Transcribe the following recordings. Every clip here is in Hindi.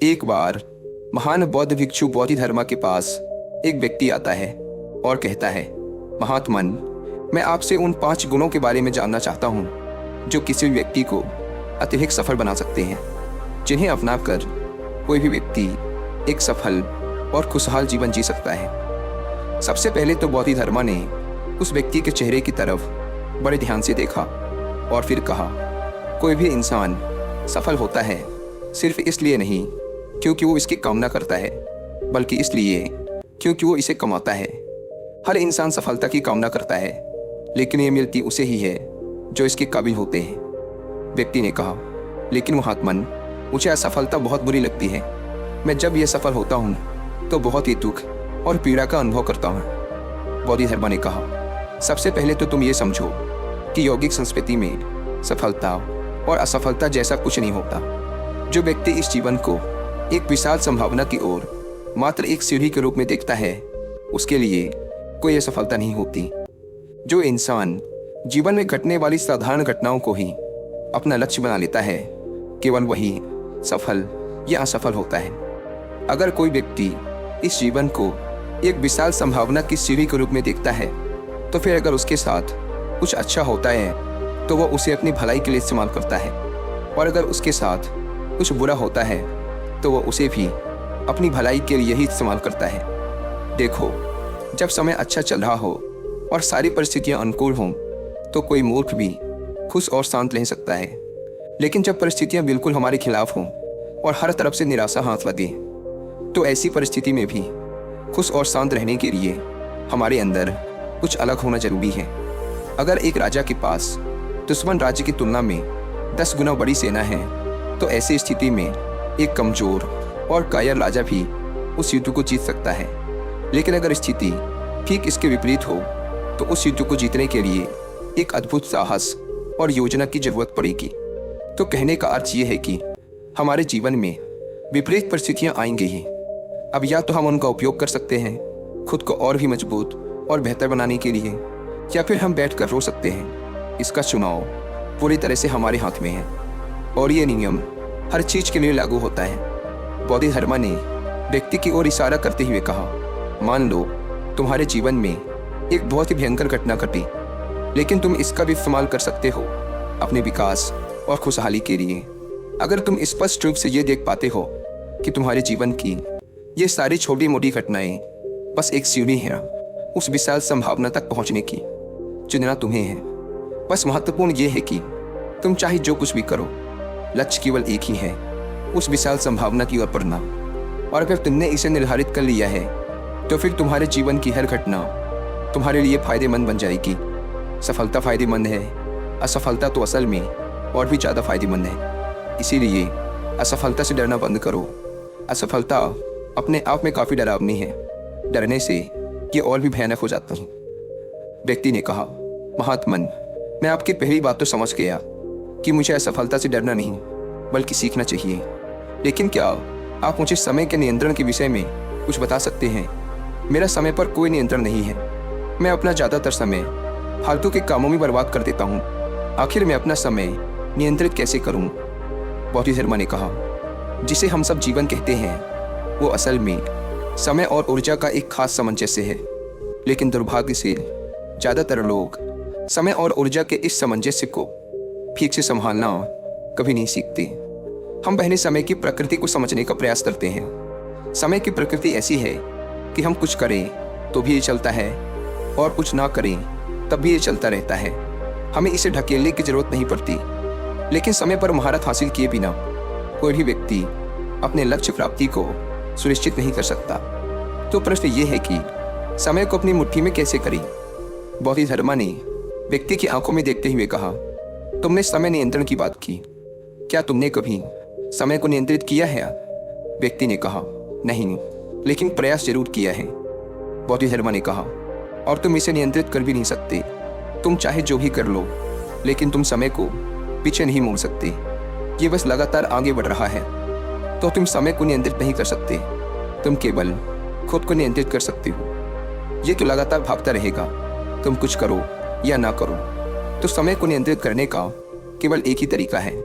एक बार महान बौद्ध भिक्षु बोधिधर्मा के पास एक व्यक्ति आता है और कहता है, महात्मन, मैं आपसे उन 5 गुणों के बारे में जानना चाहता हूँ जो किसी भी व्यक्ति को अत्यधिक सफल बना सकते हैं, जिन्हें अपनाकर कोई भी व्यक्ति एक सफल और खुशहाल जीवन जी सकता है। सबसे पहले तो बोधिधर्मा ने उस व्यक्ति के चेहरे की तरफ बड़े ध्यान से देखा और फिर कहा, कोई भी इंसान सफल होता है सिर्फ इसलिए नहीं क्योंकि वो इसकी कामना करता है, बल्कि इसलिए क्योंकि वो इसे कमाता है। हर इंसान सफलता की कामना करता है, लेकिन ये मिलती उसे ही है जो इसके काबिल होते हैं। व्यक्ति ने कहा, लेकिन महात्मन, मुझे असफलता बहुत बुरी लगती है। मैं जब ये सफल होता हूँ तो बहुत ही दुख और पीड़ा का अनुभव करता हूँ। बोधिधर्मा ने कहा, सबसे पहले तो तुम ये समझो कि यौगिक संस्कृति में सफलता और असफलता जैसा कुछ नहीं होता। जो व्यक्ति इस जीवन को एक विशाल संभावना की ओर मात्र एक सीढ़ी के रूप में देखता है, उसके लिए कोई असफलता नहीं होती। जो इंसान जीवन में घटने वाली साधारण घटनाओं को ही अपना लक्ष्य बना लेता है, केवल वही सफल या असफल होता है। अगर कोई व्यक्ति इस जीवन को एक विशाल संभावना की सीढ़ी के रूप में देखता है, तो फिर अगर उसके साथ कुछ अच्छा होता है तो वह उसे अपनी भलाई के लिए इस्तेमाल करता है, और अगर उसके साथ कुछ बुरा होता है तो वह उसे भी अपनी भलाई के लिए ही इस्तेमाल करता है। देखो, जब समय अच्छा चल रहा हो और सारी परिस्थितियां अनुकूल हों तो कोई मूर्ख भी खुश और शांत रह सकता है, लेकिन जब परिस्थितियां बिल्कुल हमारे खिलाफ हों और हर तरफ से निराशा हाथ लगे, तो ऐसी परिस्थिति में भी खुश और शांत रहने के लिए हमारे अंदर कुछ अलग होना जरूरी है। अगर एक राजा के पास दुश्मन राज्य की तुलना में 10 गुना बड़ी सेना है, तो ऐसी स्थिति में एक कमजोर और कायर राजा भी उस युद्ध को जीत सकता है। लेकिन अगर स्थिति ठीक इसके विपरीत हो तो उस युद्ध को जीतने के लिए एक अद्भुत साहस और योजना की जरूरत पड़ेगी। तो कहने का अर्थ ये है कि हमारे जीवन में विपरीत परिस्थितियां आएंगी ही। अब या तो हम उनका उपयोग कर सकते हैं खुद को और भी मजबूत और बेहतर बनाने के लिए, या फिर हम बैठकर रो सकते हैं। इसका चुनाव पूरी तरह से हमारे हाथ में है, और ये नियम हर चीज के लिए लागू होता है। बोधिधर्मा ने व्यक्ति की ओर इशारा करते हुए कहा, मान लो तुम्हारे जीवन में एक बहुत ही भयंकर घटना घटी, लेकिन तुम इसका भी इस्तेमाल कर सकते हो अपने विकास और खुशहाली के लिए। अगर तुम स्पष्ट रूप से ये देख पाते हो कि तुम्हारे जीवन की ये सारी छोटी मोटी घटनाएं बस एक सीढ़ी है उस विशाल संभावना तक पहुंचने की, चुनना तुम्हें है। बस महत्वपूर्ण ये है कि तुम चाहे जो कुछ भी करो, लक्ष्य केवल एक ही है, उस विशाल संभावना की ओर बढ़ना। और अगर तुमने इसे निर्धारित कर लिया है तो फिर तुम्हारे जीवन की हर घटना तुम्हारे लिए फायदेमंद बन जाएगी। सफलता फायदेमंद है, असफलता तो असल में और भी ज़्यादा फायदेमंद है। इसीलिए असफलता से डरना बंद करो। असफलता अपने आप में काफ़ी डरावनी है, डरने से ये और भी भयानक हो जाता है। व्यक्ति ने कहा, महात्मन, मैं आपकी पहली बात तो समझ गया कि मुझे असफलता से डरना नहीं बल्कि सीखना चाहिए, लेकिन क्या आप मुझे समय के नियंत्रण के विषय में कुछ बता सकते हैं? मेरा समय पर कोई नियंत्रण नहीं है। मैं अपना ज़्यादातर समय फालतू के कामों में बर्बाद कर देता हूँ। आखिर मैं अपना समय नियंत्रित कैसे करूँ? बोधिधर्मा ने कहा, जिसे हम सब जीवन कहते हैं वो असल में समय और ऊर्जा का एक खास सामंजस्य है, लेकिन दुर्भाग्य से ज़्यादातर लोग समय और ऊर्जा के इस सामंजस्य को ठीक से संभालना कभी नहीं सीखते। हम पहले समय की प्रकृति को समझने का प्रयास करते हैं। समय की प्रकृति ऐसी है कि हम कुछ करें तो भी ये चलता है, और कुछ ना करें तब भी ये चलता रहता है। हमें इसे ढकेलने की जरूरत नहीं पड़ती, लेकिन समय पर महारत हासिल किए बिना कोई भी व्यक्ति अपने लक्ष्य प्राप्ति को सुनिश्चित नहीं कर सकता। तो प्रश्न ये है कि समय को अपनी मुट्ठी में कैसे करें? बोधिधर्मा ने व्यक्ति की आंखों में देखते हुए कहा, तुमने समय नियंत्रण की बात की, क्या तुमने कभी समय को नियंत्रित किया है? व्यक्ति ने कहा, नहीं, लेकिन प्रयास जरूर किया है। बोधिधर्मा ने कहा, और तुम इसे नियंत्रित कर भी नहीं सकते। तुम चाहे जो भी कर लो, लेकिन तुम समय को पीछे नहीं मोड़ सकते। ये बस लगातार आगे बढ़ रहा है। तो तुम समय को नियंत्रित नहीं कर सकते, तुम केवल खुद को नियंत्रित कर सकते हो। ये तो लगातार भागता रहेगा, तुम कुछ करो या ना करो। तो समय को नियंत्रित करने का केवल एक ही तरीका है,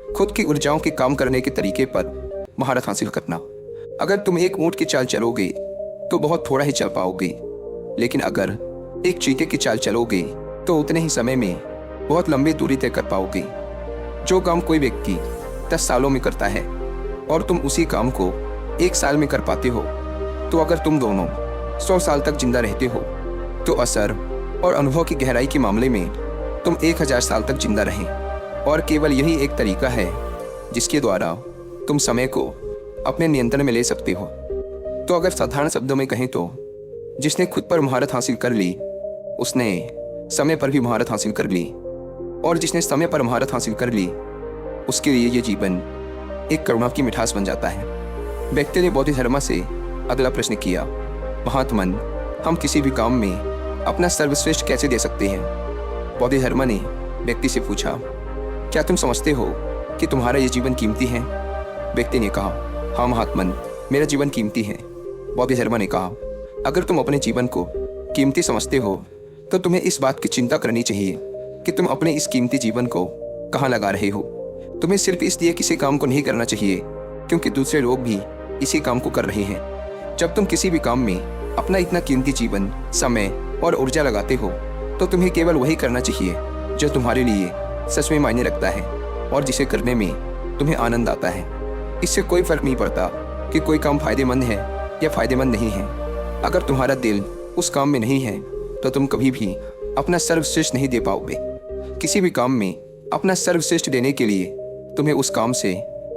खुद की ऊर्जाओं के काम करने के तरीके पर महारत हासिल करना। अगर तुम एक ऊंट की चाल चलोगे तो बहुत थोड़ा ही चल पाओगे, लेकिन अगर एक चीते की चाल चलोगे तो उतने ही समय में बहुत लंबी दूरी तय कर पाओगे। जो काम कोई व्यक्ति 10 सालों में करता है और तुम उसी काम को 1 साल में कर पाते हो, तो अगर तुम दोनों 100 साल तक जिंदा रहते हो तो असर और अनुभव की गहराई के मामले में तुम 1000 साल तक जिंदा रहें। और केवल यही एक तरीका है जिसके द्वारा तुम समय को अपने नियंत्रण में ले सकते हो। तो अगर साधारण शब्दों में कहें तो जिसने खुद पर महारत हासिल कर ली उसने समय पर भी महारत हासिल कर ली, और जिसने समय पर महारत हासिल कर ली उसके लिए ये जीवन एक करुणा की मिठास बन जाता है। व्यक्ति ने बोधिधर्मा से अगला प्रश्न किया, महात्मन, हम किसी भी काम में अपना सर्वश्रेष्ठ कैसे दे सकते हैं? बोधिधर्मा ने व्यक्ति से पूछा, क्या तुम समझते हो कि तुम्हारा ये जीवन कीमती है? व्यक्ति ने कहा, हाँ महात्मन, मेरा जीवन कीमती है। बोधिधर्मा ने कहा, अगर तुम अपने जीवन को कीमती समझते हो तो तुम्हें इस बात की चिंता करनी चाहिए कि तुम अपने इस कीमती जीवन को कहाँ लगा रहे हो। तुम्हें सिर्फ इसलिए किसी काम को नहीं करना चाहिए क्योंकि दूसरे लोग भी इसी काम को कर रहे हैं। जब तुम किसी भी काम में अपना इतना कीमती जीवन, समय और ऊर्जा लगाते हो तो तुम्हें केवल वही करना चाहिए जो तुम्हारे लिए सच में मायने रखता है और जिसे करने में तुम्हें आनंद आता है। इससे कोई फर्क नहीं पड़ता कि कोई काम फायदेमंद है या फायदेमंद नहीं है। अगर तुम्हारा दिल उस काम में नहीं है तो तुम कभी भी अपना सर्वश्रेष्ठ नहीं दे पाओगे। किसी भी काम में अपना सर्वश्रेष्ठ देने के लिए तुम्हें उस काम से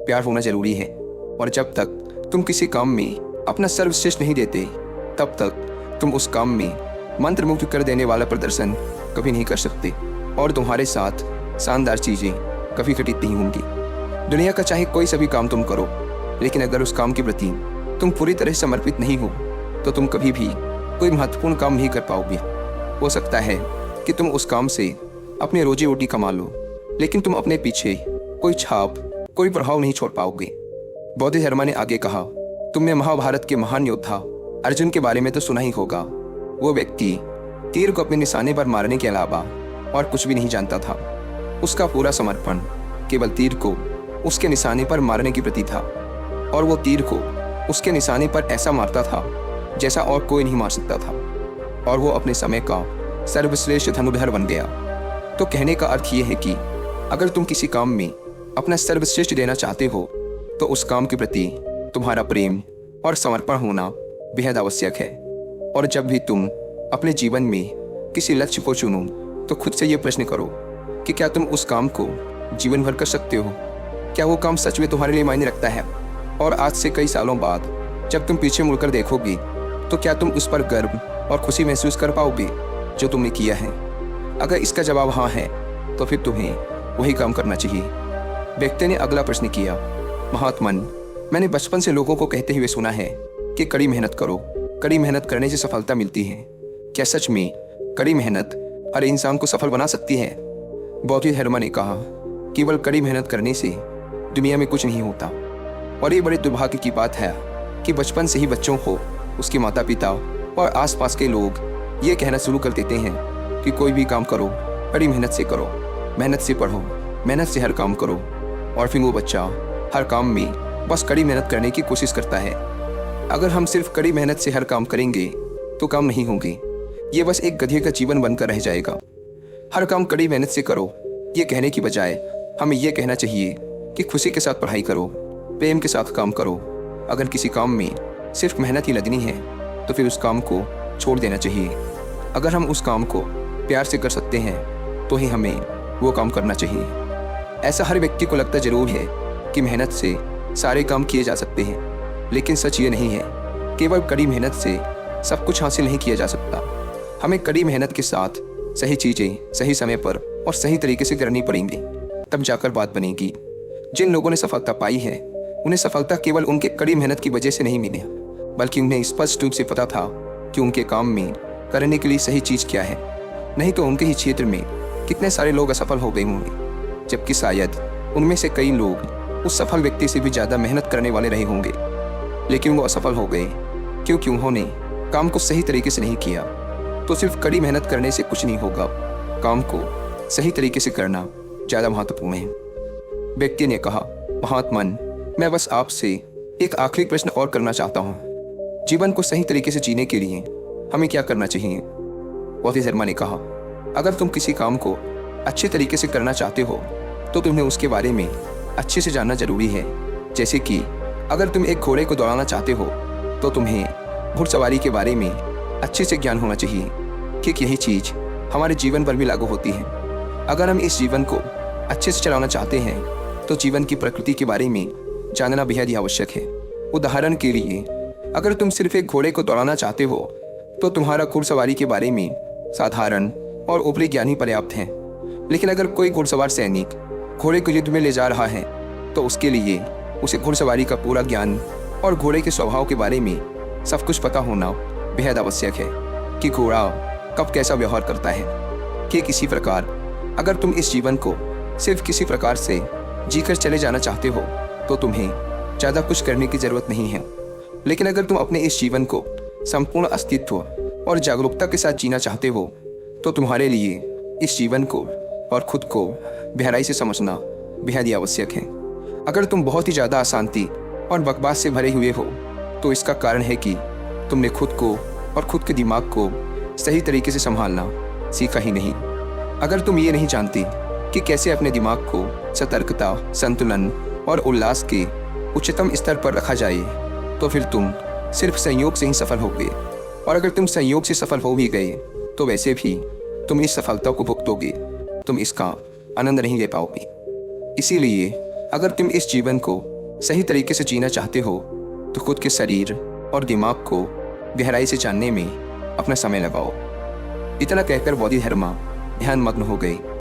प्यार होना जरूरी है, और जब तक तुम किसी काम में अपना सर्वश्रेष्ठ नहीं देते तब तक तुम उस काम में मंत्रमुग्ध कर देने वाला प्रदर्शन कभी नहीं कर सकते, और तुम्हारे साथ शानदार चीज़ें कभी घटित नहीं होंगी। दुनिया का चाहे कोई सा भी काम तुम करो, लेकिन अगर उस काम के प्रति तुम पूरी तरह समर्पित नहीं हो तो तुम कभी भी कोई महत्वपूर्ण काम नहीं कर पाओगे। हो सकता है कि तुम उस काम से अपनी रोजी रोटी कमा लो, लेकिन तुम अपने पीछे कोई छाप, कोई प्रभाव नहीं छोड़ पाओगे। बोधिधर्मा ने आगे कहा, तुमने महाभारत के महान योद्धा अर्जुन के बारे में तो सुना ही होगा। वो व्यक्ति तीर को अपने निशाने पर मारने के अलावा और कुछ भी नहीं जानता था। उसका पूरा समर्पण केवल तीर को उसके निशाने पर मारने के प्रति था, और वो तीर को उसके निशाने पर ऐसा मारता था जैसा और कोई नहीं मार सकता था, और वो अपने समय का सर्वश्रेष्ठ धनुर्धर बन गया। तो कहने का अर्थ ये है कि अगर तुम किसी काम में अपना सर्वश्रेष्ठ देना चाहते हो तो उस काम के प्रति तुम्हारा प्रेम और समर्पण होना बेहद आवश्यक है। और जब भी तुम अपने जीवन में किसी लक्ष्य को चुनो तो खुद से ये प्रश्न करो कि क्या तुम उस काम को जीवन भर कर सकते हो? क्या वो काम सच में तुम्हारे लिए मायने रखता है? और आज से कई सालों बाद जब तुम पीछे मुड़कर देखोगे तो क्या तुम उस पर गर्व और खुशी महसूस कर पाओगे जो तुमने किया है? अगर इसका जवाब हाँ है तो फिर तुम्हें वही काम करना चाहिए। व्यक्ति ने अगला प्रश्न किया, महात्मन, मैंने बचपन से लोगों को कहते हुए सुना है कि कड़ी मेहनत करो, कड़ी मेहनत करने से सफलता मिलती है। क्या सच में कड़ी मेहनत हर इंसान को सफल बना सकती है? बोधिधर्मा ने कहा, केवल कड़ी मेहनत करने से दुनिया में कुछ नहीं होता। और ये बड़े दुर्भाग्य की बात है कि बचपन से ही बच्चों को उसके माता पिता और आसपास के लोग ये कहना शुरू कर देते हैं कि कोई भी काम करो, कड़ी मेहनत से करो, मेहनत से पढ़ो, मेहनत से हर काम करो। और फिर वो बच्चा हर काम में बस कड़ी मेहनत करने की कोशिश करता है। अगर हम सिर्फ कड़ी मेहनत से हर काम करेंगे तो काम नहीं होंगे, ये बस एक गधे का जीवन बनकर रह जाएगा। हर काम कड़ी मेहनत से करो ये कहने की बजाय हमें ये कहना चाहिए कि खुशी के साथ पढ़ाई करो, प्रेम के साथ काम करो। अगर किसी काम में सिर्फ मेहनत ही लगनी है तो फिर उस काम को छोड़ देना चाहिए। अगर हम उस काम को प्यार से कर सकते हैं तो ही हमें वो काम करना चाहिए। ऐसा हर व्यक्ति को लगता जरूर है कि मेहनत से सारे काम किए जा सकते हैं, लेकिन सच ये नहीं है। केवल कड़ी मेहनत से सब कुछ हासिल नहीं किया जा सकता। हमें कड़ी मेहनत के साथ सही चीज़ें सही समय पर और सही तरीके से करनी पड़ेंगी, तब जाकर बात बनेगी। जिन लोगों ने सफलता पाई है उन्हें सफलता केवल उनके कड़ी मेहनत की वजह से नहीं मिली, बल्कि उन्हें स्पष्ट रूप से पता था कि उनके काम में करने के लिए सही चीज़ क्या है। नहीं तो उनके ही क्षेत्र में कितने सारे लोग असफल हो गए होंगे, जबकि शायद उनमें से कई लोग उस सफल व्यक्ति से भी ज़्यादा मेहनत करने वाले रहे होंगे, लेकिन वो असफल हो गए क्योंकि उन्होंने काम को सही तरीके से नहीं किया। तो सिर्फ कड़ी मेहनत करने से कुछ नहीं होगा, काम को सही तरीके से करना ज़्यादा महत्वपूर्ण है। व्यक्ति ने कहा, महात्मन, मैं बस आपसे एक आखिरी प्रश्न और करना चाहता हूँ। जीवन को सही तरीके से जीने के लिए हमें क्या करना चाहिए? बौद्ध धर्म ने कहा, अगर तुम किसी काम को अच्छे तरीके से करना चाहते हो तो तुम्हें उसके बारे में अच्छे से जानना जरूरी है। जैसे कि अगर तुम एक घोड़े को दौड़ाना चाहते हो तो तुम्हें घुड़सवारी के बारे में अच्छे से ज्ञान होना चाहिए। ठीक यही चीज़ हमारे जीवन पर भी लागू होती है। अगर हम इस जीवन को अच्छे से चलाना चाहते हैं तो जीवन की प्रकृति के बारे में जानना बेहद ही आवश्यक है। उदाहरण के लिए, अगर तुम सिर्फ एक घोड़े को दौड़ाना चाहते हो तो तुम्हारा घुड़सवारी के बारे में साधारण और ऊपरी ज्ञान ही पर्याप्त है। लेकिन अगर कोई घुड़सवार सैनिक घोड़े को युद्ध में ले जा रहा है तो उसके लिए उसे घुड़सवारी का पूरा ज्ञान और घोड़े के स्वभाव के बारे में सब कुछ पता होना बेहद आवश्यक है कि घोड़ा कब कैसा व्यवहार करता है। कि किसी प्रकार अगर तुम इस जीवन को सिर्फ किसी प्रकार से जीकर चले जाना चाहते हो तो तुम्हें ज़्यादा कुछ करने की ज़रूरत नहीं है। लेकिन अगर तुम अपने इस जीवन को संपूर्ण अस्तित्व और जागरूकता के साथ जीना चाहते हो तो तुम्हारे लिए इस जीवन को और खुद को गहराई से समझना बेहद ही आवश्यक है। अगर तुम बहुत ही ज़्यादा अशांति और बकवास से भरे हुए हो तो इसका कारण है कि तुमने खुद को और खुद के दिमाग को सही तरीके से संभालना सीखा ही नहीं। अगर तुम ये नहीं जानते कि कैसे अपने दिमाग को सतर्कता, संतुलन और उल्लास के उच्चतम स्तर पर रखा जाए तो फिर तुम सिर्फ संयोग से ही सफल होगे। और अगर तुम संयोग से सफल हो भी गए तो वैसे भी तुम इस सफलता को भुगतोगे, तुम इसका आनंद नहीं ले पाओगे। इसीलिए अगर तुम इस जीवन को सही तरीके से जीना चाहते हो तो खुद के शरीर और दिमाग को गहराई से जानने में अपना समय लगाओ। इतना कहकर बौद्ध धर्मा ध्यान मग्न हो गए।